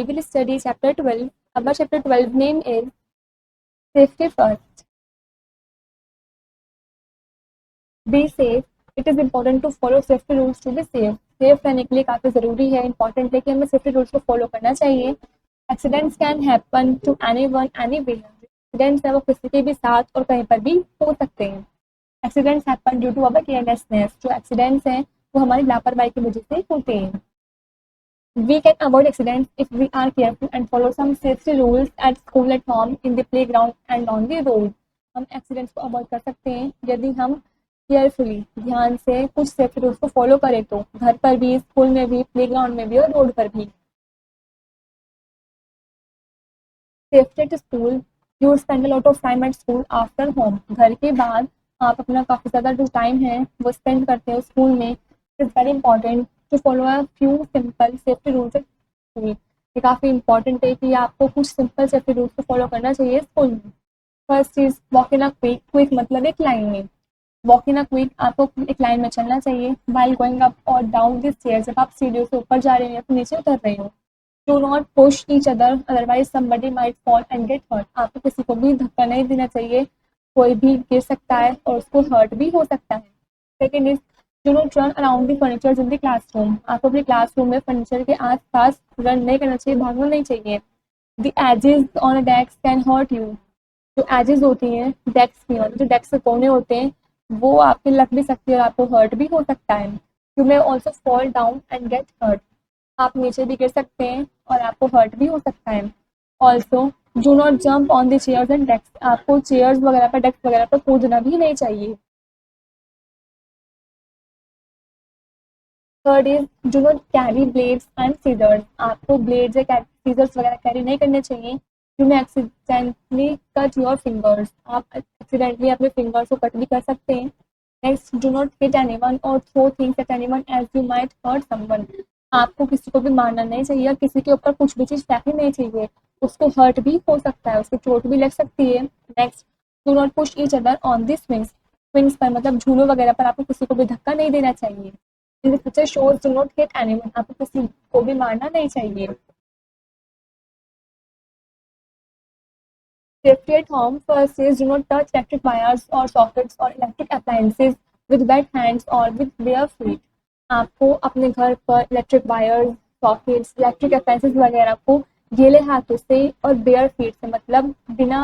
will study chapter 12. Our chapter 12 name is Safety First. Be safe. It is important to follow safety rules to be safe. Safe रहने के लिए काफ़ी ज़रूरी है, important है कि हमें सेफ्टी रूल्स को फॉलो करना चाहिए. Accidents can happen to anyone anywhere. Accidents है वो किसी के भी साथ और कहीं पर भी हो सकते हैं. Accidents happen due to our carelessness. जो एक्सीडेंट्स हैं वो हमारी लापरवाही की वजह से होते हैं. We can avoid accidents if we are careful and follow some safety rules at school, at home, in the playground and on the road. हम एक्सीडेंट्स को अवॉइड कर सकते हैं यदि हम केयरफुली ध्यान से कुछ सेफ्टी रूल्स को फॉलो करें तो घर पर भी, स्कूल में भी, प्लेग्राउंड में भी और रोड पर भी. Safety at school. You spend a lot of time at school after home. घर के बाद आप अपना काफ़ी ज़्यादा जो टाइम है वो स्पेंड करते हो स्कूल में. It is very important to follow a few simple safety rules at school. ये काफ़ी इंपॉर्टेंट है कि आपको कुछ सिंपल सेफ्टी रूल्स को फॉलो करना चाहिए स्कूल में. फर्स्ट चीज़, walk in a quick. Quick मतलब एक लाइन में. वॉक इन अ क्विक, आपको एक लाइन में चलना चाहिए. व्हाइल गोइंग अप और डाउन दिस स्टेयर, जब आप सीढ़ियों से ऊपर जा रहे हो या फिर नीचे उतर रहे हो. Do not push each other otherwise somebody might fall and get hurt. आपको किसी को भी धक्का नहीं देना चाहिए, कोई भी गिर सकता है और उसको हर्ट भी हो सकता है. Second is, do not run around the furniture in the classroom. आपको अपने क्लासरूम में फर्नीचर के आसपास रन नहीं करना चाहिए, भागना नहीं चाहिए. The edges on a desk can hurt you. जो एजेस होती हैं डेस्क की, मतलब जो डेस्क के कोने होते हैं वो आपके लग भी सकती है और आपको हर्ट भी हो सकता है. You may also fall down and get hurt. आप नीचे भी गिर सकते हैं और आपको हर्ट भी हो सकता है. Also do not jump on the chairs and desk. आपको चेयर्स वगैरह पर, डेस्क वगैरह पर कूदना भी नहीं चाहिए. Third is, do not carry blades and scissors. आपको ब्लेड्स या सीजर्स वगैरह कैरी नहीं करने चाहिए. You may accidentally cut your fingers. आप एक्सीडेंटली अपने फिंगर्स को कट भी कर सकते हैं. Next, do not hit anyone or throw things at anyone as you might hurt someone. आपको किसी को भी मारना नहीं चाहिए, किसी के ऊपर कुछ भी चीज़ फेंकनी नहीं चाहिए, उसको हर्ट भी हो सकता है, उसको चोट भी लग सकती है. Next, do not push each other on the swings. Swings पर मतलब झूलों वगैरह पर आपको किसी को भी धक्का नहीं देना चाहिए. This picture shows do not hit anyone. आपको किसी को भी मारना नहीं चाहिए. Safety at home. First is, do not touch electric wires or sockets or electric appliances with wet hands or with bare feet. आपको अपने घर पर electric wires, sockets, electric appliances वगैरह को गीले हाथों से और बेयर फीट से मतलब बिना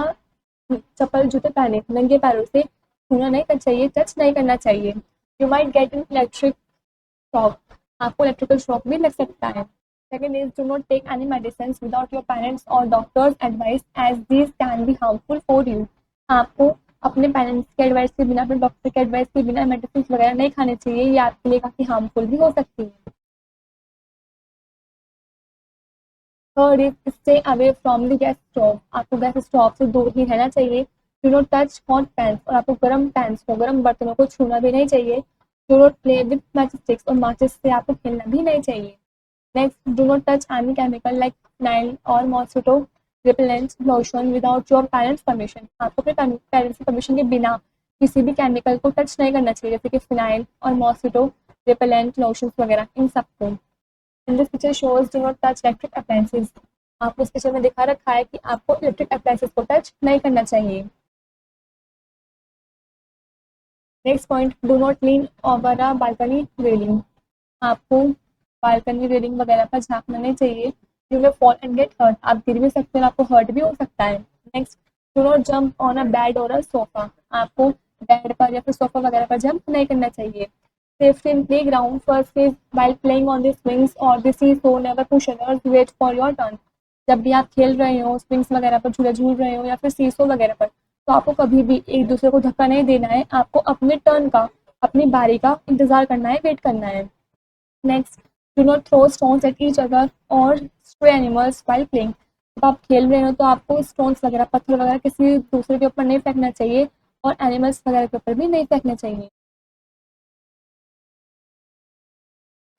चप्पल जूते पहने नंगे पैरों से छूना नहीं करना चाहिए, टच नहीं करना चाहिए. You might get in electric shock. आपको इलेक्ट्रिकल शॉक भी लग सकता है. Second is, do not take any medicines without your parents or doctor's advice as these can be harmful for you. आपको अपने पेरेंट्स के एडवाइस के बिना, अपने डॉक्टर के एडवाइस के बिना मेडिसिन वगैरह नहीं खाने चाहिए, ये आपके लिए काफ़ी हार्मफुल भी हो सकती है. Third is, stay away from the gas stove. आपको गैस स्टोव से दूर ही रहना चाहिए. Do not touch hot pans. और आपको गर्म पैंस को, गर्म बर्तनों को छूना भी नहीं चाहिए. Do not play with match sticks. और माचिस से आपको खेलना भी नहीं चाहिए. Next, do not touch any chemical like phenyl or mosquito repellent lotion without your parents' permission. आपको अपने पेरेंट्स की परमिशन के बिना किसी भी केमिकल को टच नहीं करना चाहिए, जैसे कि फिनाइल और मॉस्किटो रिपेलेंट लोशंस वगैरह, इन सबको. इन this picture shows do not touch electric appliances. आपको इस पिक्चर में दिखा रखा है कि आपको इलेक्ट्रिक अप्लायंसेस को टच नहीं करना चाहिए. Next point, do not lean over a balcony railing. आपको बालकनी रेलिंग वगैरह पर झांकना नहीं चाहिए. You may fall and get hurt. आप गिर भी सकते हैं, आपको हर्ट भी हो सकता है. Next, do not jump on a bed और अ सोफा. आपको बेड पर या फिर सोफा वगैरह पर जंप नहीं करना चाहिए. Safety in playground. First is, while playing on the swings or the seesaw never push others, wait for your turn. जब भी आप खेल रहे हो, स्विंग्स वगैरह पर झूला झूल रहे हो या फिर सीसो वगैरह पर, तो आपको कभी भी एक दूसरे को धक्का नहीं देना है. आपको अपने टर्न का, अपनी बारी का इंतजार करना है, वेट करना है. Next, do not throw stones at each other or stray animals while playing. जब आप खेल रहे हो तो आपको स्टोन्स वगैरह, पत्थर वगैरह किसी दूसरे के ऊपर नहीं फेंकना चाहिए और एनिमल्स वगैरह के ऊपर भी नहीं फेंकना चाहिए.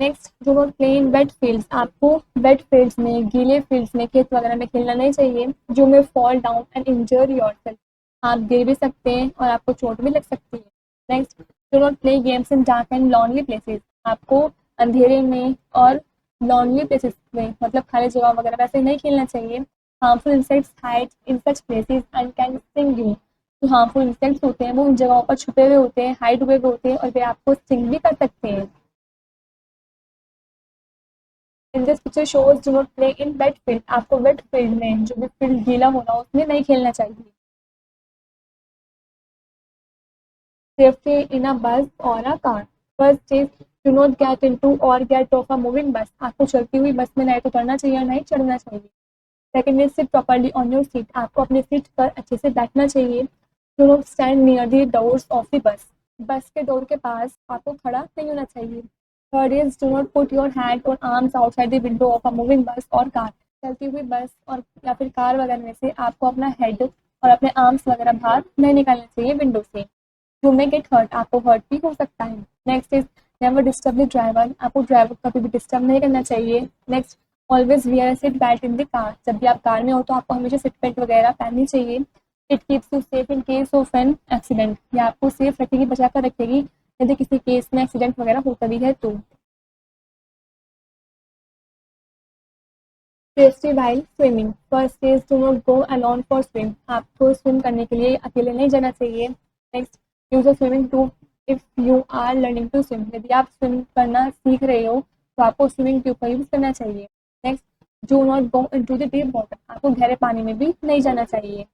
Next, do not play in wet fields. आपको वेट फील्ड्स में, गीले फील्ड्स में, खेत वगैरह में खेलना नहीं चाहिए. You may fall down and injure yourself. आप गिर भी सकते हैं और आपको चोट भी लग सकती है. Next, do not play games in dark and lonely places. आपको अंधेरे में और लॉन्ली प्लेसेस में, मतलब खाली जगह वगैरह वैसे नहीं खेलना चाहिए। Harmful insects hide in such places and can sting you. जो हार्मफुल इंसेक्ट्स होते हैं वो उन जगहों पर छुपे हुए होते हैं, हाइड हुए होते हैं, और वे आपको स्टिंग भी कर सकते हैं। In this picture shows do not play in wet field. आपको वेट फील्ड में, जो भी फील्ड गीला होना उसमें नहीं खेलना चाहिए। Safety in a bus or a car. First is do not get into or get off a moving bus. आपको चलती हुई बस में नहीं तो उतरना चाहिए और नहीं चढ़ना चाहिए। Second is seat properly on your seat. आपको अपनी सीट पर अच्छे से बैठना चाहिए। Do not stand near the doors of the bus. बस के डोर के पास आपको खड़ा नहीं होना चाहिए। Third is do not put your hand or arms outside the window of a moving bus or car. चलती हुई बस और या फिर कार वगैरह में से आपको अपना हेड और अपने आर्म्स वगैरह बाहर नहीं निकालना चाहिए विंडो से। You may get hurt. आपको हर्ट भी हो सकता है। Next is never disturb the driver. आपको ड्राइवर को कभी भी डिस्टर्ब नहीं करना चाहिए। Next, always wear seat belt in the car. जब भी आप कार में हो तो आपको हमेशा सीट बेल्ट वगैरह पहननी चाहिए। It keeps you safe in case of an accident. या आपको सेफ रखेगी, बचा कर रखेगी यदि किसी केस में एक्सीडेंट वगैरह होता भी है तो। Safety while swimming. First is do not go alone for swim. आपको स्विम करने के लिए अकेले नहीं जाना चाहिए। Next, use a swimming tool if you are learning to swim. यदि आप स्विम करना सीख रहे हो तो आपको स्विमिंग ट्यूब का यूज करना चाहिए। Next, do not go into the deep water. आपको गहरे पानी में भी नहीं जाना चाहिए।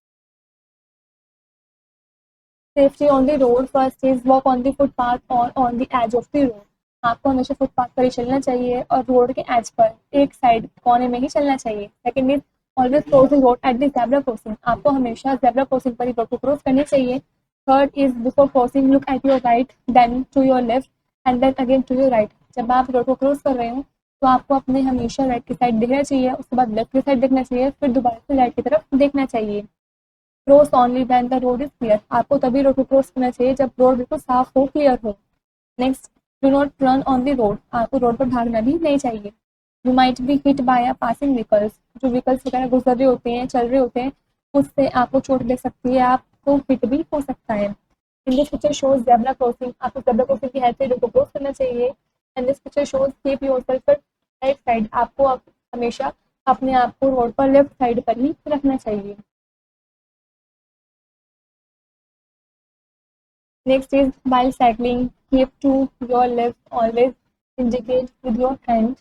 Safety on the road. First is walk on the footpath or on the edge of the road. आपको हमेशा फुटपाथ पर ही चलना चाहिए और रोड के एज पर एक साइड कोने में ही चलना चाहिए। Second is always cross the road at the zebra crossing. आपको हमेशा ज़ेब्रा क्रॉसिंग पर ही रोड को क्रॉस करनी चाहिए। Third is before crossing look at your right then to your left and then again to your right. जब आप road को cross कर रहे हो तो आपको अपने हमेशा राइट की साइड देखना चाहिए, उसके बाद लेफ्ट की साइड देखना चाहिए, फिर दोबारा से राइट की तरफ देखना चाहिए। Cross only when the road is clear. आपको तभी रोड को क्रॉस करना चाहिए जब रोड बिल्कुल साफ हो, क्लियर हो। Next, do not run on the road. आपको रोड पर भागना भी नहीं चाहिए। You might be hit by a passing vehicles. जो व्हीकल्स वगैरह गुजर रहे होते हैं, चल रहे होते हैं, उससे आपको चोट लग सकती है, आपको हिट भी हो सकता है। इन this picture shows zebra crossing. आपको ज़ेब्रा क्रॉसिंग की हेल्प से रोड को क्रॉस करना चाहिए। And this picture shows keep yourself right side. आपको हमेशा अपने आप को रोड पर लेफ्ट साइड पर ही रखना चाहिए। Next is while cycling, keep to your left, always indicate with your hand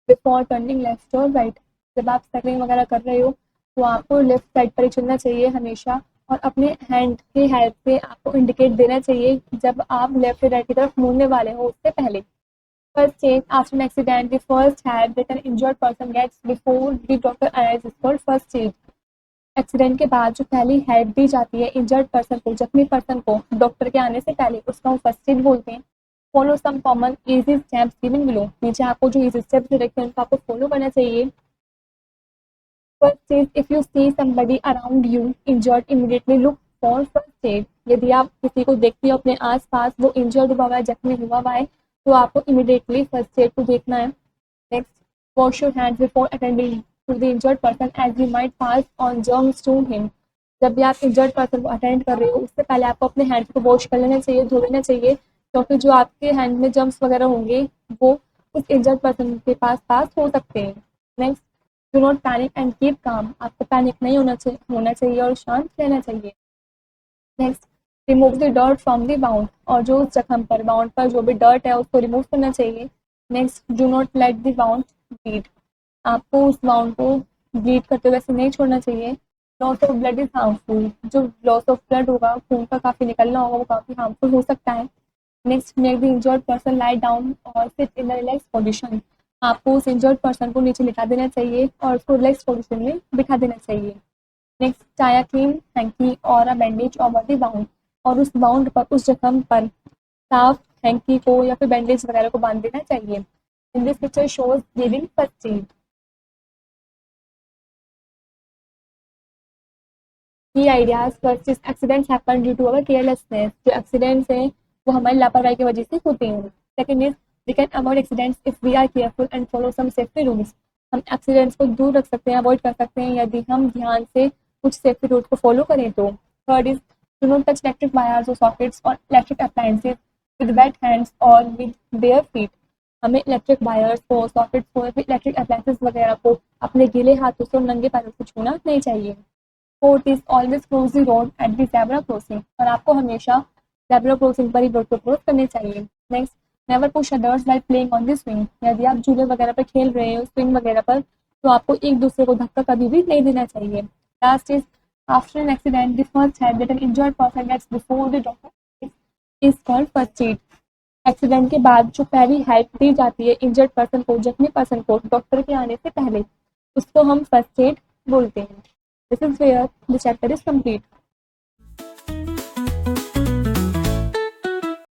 before turning left or right. जब आप साइकिलिंग वगैरह कर रहे हो तो आपको लेफ्ट साइड पर ही चलना चाहिए हमेशा, और अपने हैंड की हेल्प से आपको इंडिकेट देना चाहिए जब आप लेफ्ट या राइट की तरफ मुड़ने वाले हो उससे पहले। First aid after an accident, the first aid that an injured person gets before the doctor arrives is called first aid. Accident के बाद जो पहली हेल्प दी जाती है इंजर्ड पर्सन को, जख्मी पर्सन को, डॉक्टर के आने से पहले, उसका हम फर्स्ट एड बोलते हैं। Follow some common easy steps given below. नीचे आपको जो इजी स्टेप्स दे रखे हैं उनको आपको फॉलो करना चाहिए। First is if you see somebody around you injured immediately look for first aid. यदि आप किसी को देखते हो अपने आसपास वो इंजर्ड हुआ हुआ है, जख्मी हुआ हुआ है, तो आपको इमीडिएटली फर्स्ट एड को देखना है। Next, wash your hands before attending to the injured person as you might pass on germs to him. जब भी आप इंजर्ड पर्सन को अटेंड कर रहे हो उससे पहले आपको अपने हैंड्स को वॉश कर लेना चाहिए, धो लेना चाहिए, क्योंकि जो आपके हैंड में जर्म्स वगैरह होंगे वो उस इंजर्ड पर्सन के पास हो सकते हैं। Next, do not panic and keep calm. आपको पैनिक नहीं होना चाहिए और शांत रहना चाहिए। Next, remove the dirt from the bound. और जो उस जख्म पर, बाउंड पर जो भी डर्ट है उसको रिमूव करना चाहिए। Next, do not let the bound bleed. आपको उस बाउंड को ब्लीड करते हुए ऐसे नहीं छोड़ना चाहिए। Loss of blood is harmful. जो लॉस ऑफ ब्लड होगा, खून का काफ़ी निकलना होगा, वो काफ़ी हार्मफुल हो सकता है। Next, make the injured person lie down or sit in the relax position. आपको उस इंजर्ड पर्सन को नीचे लिटा देना चाहिए और उसको रिलैक्स पोजिशन में बिठा देना चाहिए। Next, tie a clean hanky और अ बैंडेज ओवर द बाउंड। और उस बाउंड पर, उस जख्म पर साफ हैंकी को या फिर बैंडेज वगैरह को बांध देना चाहिए। In this picture shows giving first aid. Key ideas. First is accidents happen due to our carelessness. जो एक्सीडेंट्स हैं वो हमारी लापरवाही की वजह से होते हैं। Second is we can avoid accidents if we are careful and follow some safety rules. हम एक्सीडेंट्स को दूर रख सकते हैं, अवॉइड कर सकते हैं यदि हम ध्यान से कुछ सेफ्टी रूल्स को फॉलो करें तो। Third is do not touch electric wires और सॉकेट्स और electric appliances with weight hands और विद बेयर फीट। हमें इलेक्ट्रिक वायर्स को, सॉकेट्स को, इलेक्ट्रिक अप्लायंसेस वगैरह को अपने गीले हाथों से और नंगे पैरों से छूना नहीं चाहिए। Fourth is always cross the road at the zebra crossing, और आपको हमेशा ज़ेब्रा क्रॉसिंग पर ही रोड को क्रॉस करनी चाहिए। Next, never push others while playing on the swing, यदि आप झूले वगैरह पर खेल रहे हो, स्विंग वगैरह पर, तो आपको एक दूसरे को धक्का कभी भी नहीं देना चाहिए। Last is, after an accident the first help that an injured person gets before the doctor is called first aid. Accident के बाद जो पहली हेल्प दी जाती है इंजर्ड पर्सन को, जख्मी पर्सन को, डॉक्टर के आने से पहले, उसको हम फर्स्ट एड बोलते हैं। This is where the chapter is complete.